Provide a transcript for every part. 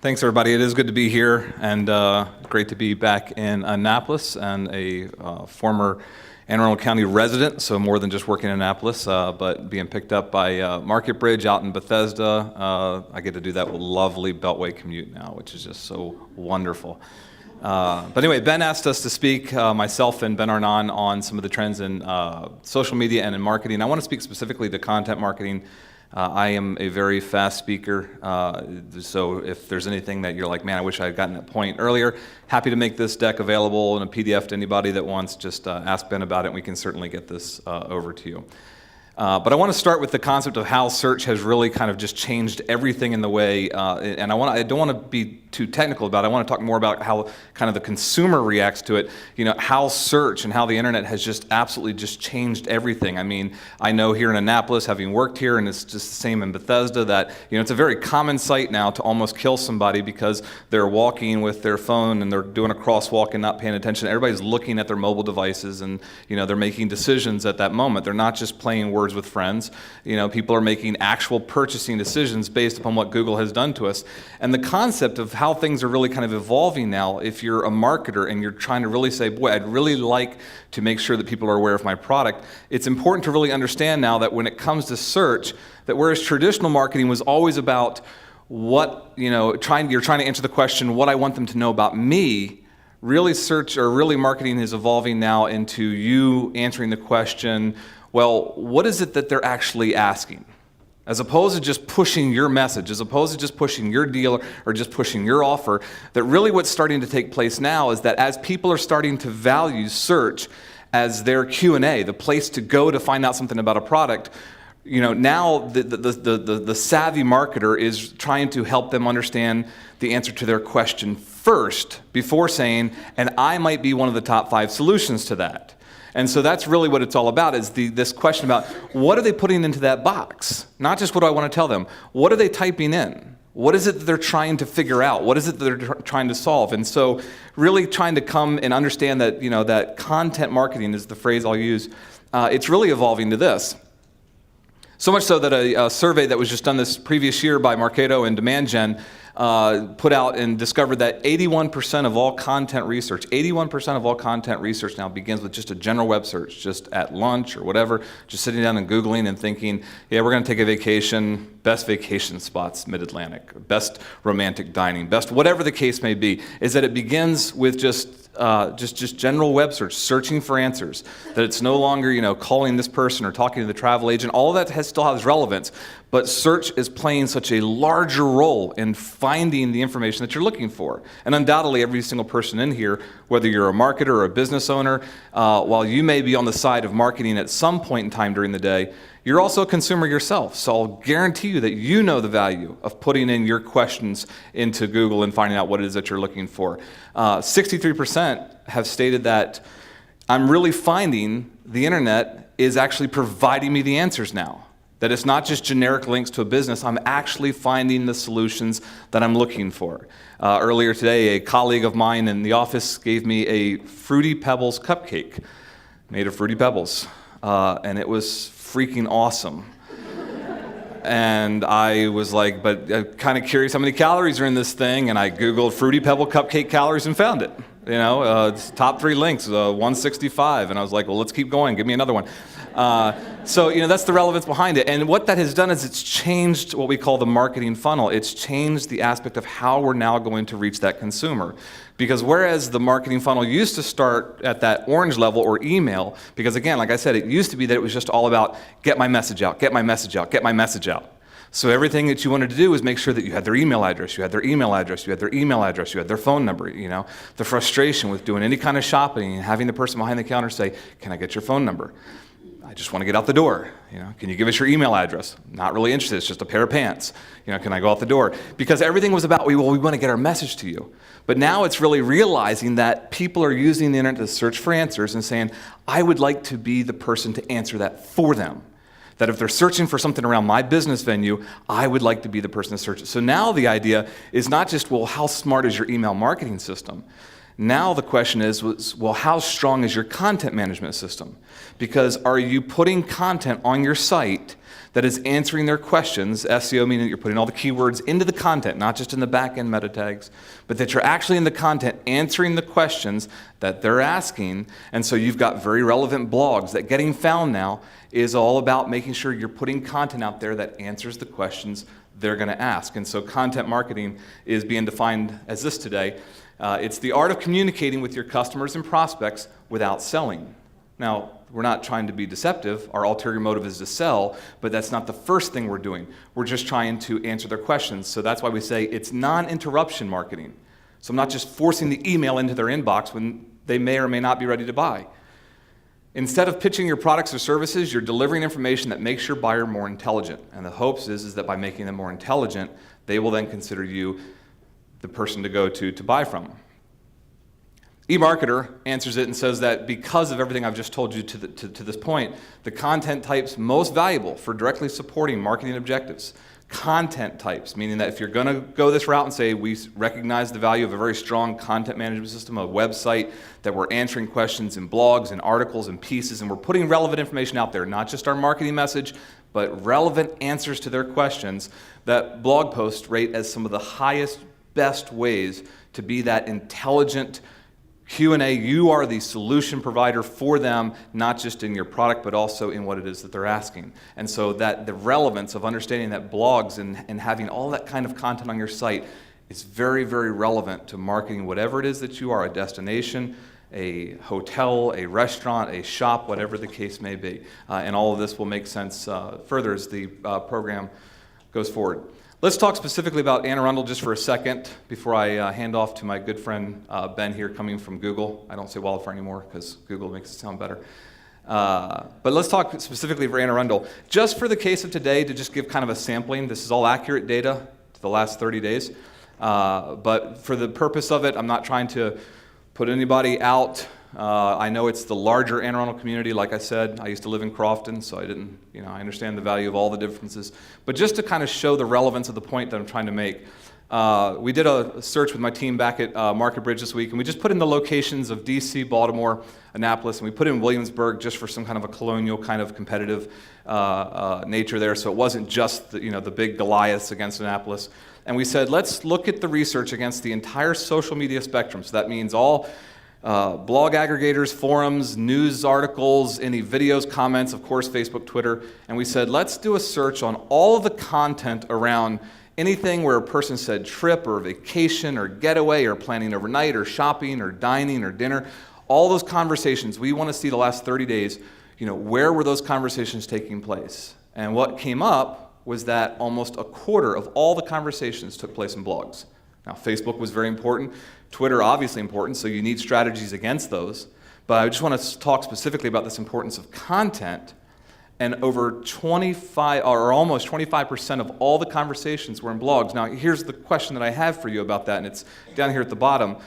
Thanks, everybody. It is good to be here, and great to be back in Annapolis, and a former Anne Arundel County resident, so more than just working in Annapolis, but being picked up by Market Bridge out in Bethesda. I get to do that lovely Beltway commute now, which is just so wonderful. But anyway, Ben asked us to speak, myself and Ben Arnon, on some of the trends in social media and in marketing. I want to speak specifically to content marketing. I am a very fast speaker, so if there's anything that you're like, man, I wish I had gotten that point earlier, happy to make this deck available in a PDF to anybody that wants. Just ask Ben about it, and we can certainly get this over to you. But I want to start with the concept of how search has really kind of just changed everything in the way, and I don't want to be too technical about it. I want to talk more about how kind of the consumer reacts to it. You know, how search and how the internet has just absolutely just changed everything. I mean, I know here in Annapolis, having worked here, and it's just the same in Bethesda, that, you know, it's a very common sight now to almost kill somebody because they're walking with their phone and they're doing a crosswalk and not paying attention. Everybody's looking at their mobile devices, and, you know, they're making decisions at that moment. They're not just playing words with friends. You know, people are making actual purchasing decisions based upon what Google has done to us. And the concept of how things are really kind of evolving now, if you're a marketer and you're trying to really say, boy, I'd really like to make sure that people are aware of my product, it's important to really understand now that when it comes to search, that whereas traditional marketing was always about what, you know, you're trying to answer the question, what I want them to know about me, really search, or really marketing, is evolving now into you answering the question, well, what is it that they're actually asking? As opposed to just pushing your message, as opposed to just pushing your deal or just pushing your offer, that really what's starting to take place now is that as people are starting to value search as their Q&A, the place to go to find out something about a product, you know, now the savvy marketer is trying to help them understand the answer to their question first before saying, and I might be one of the top 5 solutions to that. And so that's really what it's all about, is this question about what are they putting into that box? Not just what do I want to tell them. What are they typing in? What is it that they're trying to figure out? What is it that they're trying to solve? And so really trying to come and understand that, you know, that content marketing is the phrase I'll use. It's really evolving to this. So much so that a survey that was just done this previous year by Marketo and Demand Gen put out and discovered that 81% of all content research, 81% of all content research now begins with just a general web search, just at lunch or whatever, just sitting down and Googling and thinking, yeah, we're going to take a vacation, best vacation spots, Mid-Atlantic, best romantic dining, best whatever the case may be, is that it begins with just general web search, searching for answers, that it's no longer, you know, calling this person or talking to the travel agent. All of that still has relevance, but search is playing such a larger role in finding the information that you're looking for. And undoubtedly, every single person in here, whether you're a marketer or a business owner, while you may be on the side of marketing at some point in time during the day, you're also a consumer yourself. So I'll guarantee you that you know the value of putting in your questions into Google and finding out what it is that you're looking for. 63% have stated that I'm really finding the internet is actually providing me the answers now. That it's not just generic links to a business, I'm actually finding the solutions that I'm looking for. Earlier today, a colleague of mine in the office gave me a Fruity Pebbles cupcake made of Fruity Pebbles, and it was freaking awesome. And I was like, but kind of curious how many calories are in this thing, and I Googled Fruity Pebble cupcake calories and found it. You know, it's top 3 links, 165, and I was like, well, let's keep going, give me another one. So, you know, that's the relevance behind it. And what that has done is it's changed what we call the marketing funnel. It's changed the aspect of how we're now going to reach that consumer. Because whereas the marketing funnel used to start at that orange level or email, because again, like I said, it used to be that it was just all about get my message out, get my message out, get my message out. So everything that you wanted to do was make sure that you had their email address, you had their email address, you had their email address, you had their phone number, you know. The frustration with doing any kind of shopping and having the person behind the counter say, can I get your phone number? I just want to get out the door. You know, can you give us your email address? Not really interested. It's just a pair of pants. You know, can I go out the door? Because everything was about, well, we want to get our message to you. But now it's really realizing that people are using the internet to search for answers and saying, I would like to be the person to answer that for them. That if they're searching for something around my business venue, I would like to be the person to search it. So now the idea is not just, well, how smart is your email marketing system? Now the question is, well, how strong is your content management system? Because are you putting content on your site that is answering their questions, SEO meaning that you're putting all the keywords into the content, not just in the back-end meta tags, but that you're actually in the content answering the questions that they're asking. And so you've got very relevant blogs. That getting found now is all about making sure you're putting content out there that answers the questions they're going to ask. And so content marketing is being defined as this today. It's the art of communicating with your customers and prospects without selling. Now, we're not trying to be deceptive. Our ulterior motive is to sell, but that's not the first thing we're doing. We're just trying to answer their questions. So that's why we say it's non-interruption marketing. So I'm not just forcing the email into their inbox when they may or may not be ready to buy. Instead of pitching your products or services, you're delivering information that makes your buyer more intelligent. And the hopes is that by making them more intelligent, they will then consider you the person to go to buy from. eMarketer answers it and says that because of everything I've just told you to this point, the content types most valuable for directly supporting marketing objectives. Content types, meaning that if you're going to go this route and say we recognize the value of a very strong content management system, a website, that we're answering questions in blogs and articles and pieces, and we're putting relevant information out there, not just our marketing message, but relevant answers to their questions, that blog posts rate as some of the highest, best ways to be that intelligent Q&A. You are the solution provider for them, not just in your product, but also in what it is that they're asking. And so that the relevance of understanding that blogs and having all that kind of content on your site is very, very relevant to marketing whatever it is that you are, a destination, a hotel, a restaurant, a shop, whatever the case may be. And all of this will make sense further as the program goes forward. Let's talk specifically about Anne Arundel just for a second before I hand off to my good friend Ben here coming from Google. I don't say Wildfire anymore because Google makes it sound better. But let's talk specifically for Anne Arundel. Just for the case of today, to just give kind of a sampling, this is all accurate data to the last 30 days. But for the purpose of it, I'm not trying to put anybody out. I know it's the larger Anne Arundel community. Like I said, I used to live in Crofton, so I understand the value of all the differences. But just to kind of show the relevance of the point that I'm trying to make, we did a search with my team back at Market Bridge this week, and we just put in the locations of DC, Baltimore, Annapolis, and we put in Williamsburg just for some kind of a colonial kind of competitive nature there, so it wasn't just the big Goliaths against Annapolis. And we said, let's look at the research against the entire social media spectrum. So that means all blog aggregators, forums, news articles, any videos, comments, of course, Facebook, Twitter. And we said, let's do a search on all of the content around anything where a person said trip or vacation or getaway or planning overnight or shopping or dining or dinner. All those conversations, we want to see the last 30 days, where were those conversations taking place? And what came up was that almost a quarter of all the conversations took place in blogs. Now, Facebook was very important. Twitter, obviously important, so you need strategies against those. But I just want to talk specifically about this importance of content. And over 25, or almost 25% of all the conversations were in blogs. Now, here's the question that I have for you about that, and it's down here at the bottom.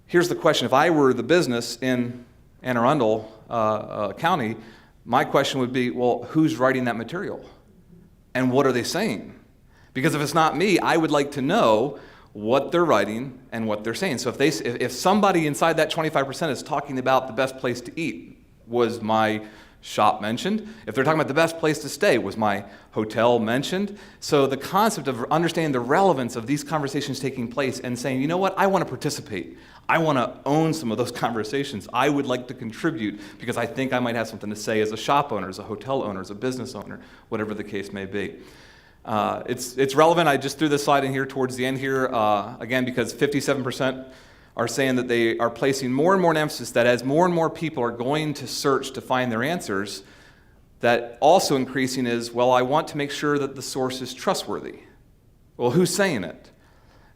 Here's the question. If I were the business in Anne Arundel County, my question would be, well, who's writing that material? And what are they saying? Because if it's not me, I would like to know what they're writing and what they're saying. So if somebody inside that 25% is talking about the best place to eat, was my shop mentioned? If they're talking about the best place to stay, was my hotel mentioned? So the concept of understanding the relevance of these conversations taking place and saying, you know what, I want to participate. I want to own some of those conversations. I would like to contribute because I think I might have something to say as a shop owner, as a hotel owner, as a business owner, whatever the case may be. It's relevant. I just threw this slide in here towards the end here, again, because 57% are saying that they are placing more and more emphasis that as more and more people are going to search to find their answers, that also increasing is, well, I want to make sure that the source is trustworthy. Well, who's saying it?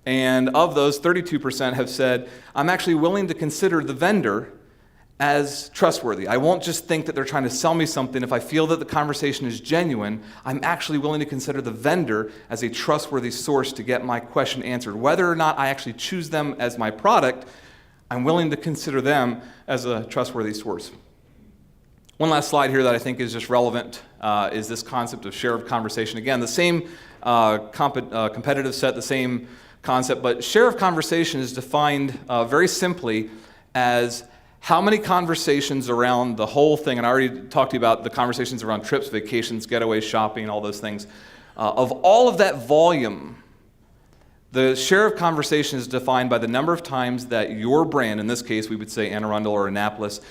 And of those, 32% have said, I'm actually willing to consider the vendor as trustworthy. I won't just think that they're trying to sell me something. If I feel that the conversation is genuine, I'm actually willing to consider the vendor as a trustworthy source to get my question answered. Whether or not I actually choose them as my product, I'm willing to consider them as a trustworthy source. One last slide here that I think is just relevant is this concept of share of conversation. Again, the same competitive set, the same concept, but share of conversation is defined very simply as How many conversations around the whole thing, and I already talked to you about the conversations around trips, vacations, getaways, shopping, all those things. Of all of that volume, the share of conversation is defined by the number of times that your brand, in this case we would say Anne Arundel or Annapolis,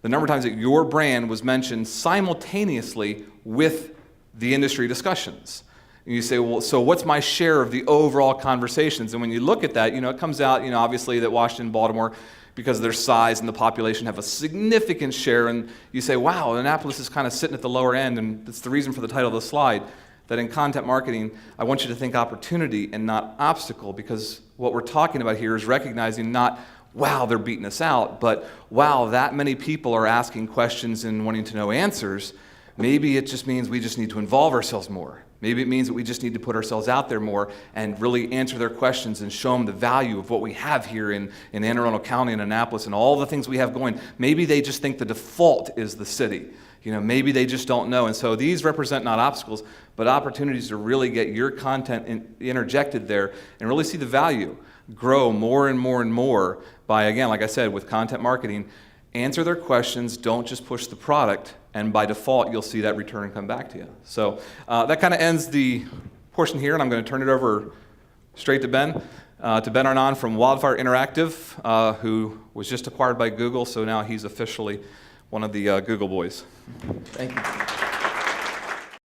the number of times that your brand was mentioned simultaneously with the industry discussions. And you say, well, so what's my share of the overall conversations? And when you look at that, it comes out, obviously that Washington and Baltimore, because of their size and the population, have a significant share. And you say, wow, Annapolis is kind of sitting at the lower end. And that's the reason for the title of the slide, that in content marketing, I want you to think opportunity and not obstacle, because what we're talking about here is recognizing not, wow, they're beating us out, but wow, that many people are asking questions and wanting to know answers. Maybe it just means we just need to involve ourselves more. Maybe it means that we just need to put ourselves out there more and really answer their questions and show them the value of what we have here in Anne Arundel County and Annapolis and all the things we have going. Maybe they just think the default is the city. Maybe they just don't know. And so these represent not obstacles, but opportunities to really get your content interjected there and really see the value grow more and more and more by, again, like I said, with content marketing. Answer their questions, don't just push the product, and by default, you'll see that return come back to you. So that kind of ends the portion here, and I'm going to turn it over straight to Ben Arnon from Wildfire Interactive, who was just acquired by Google, so now he's officially one of the Google boys. Thank you.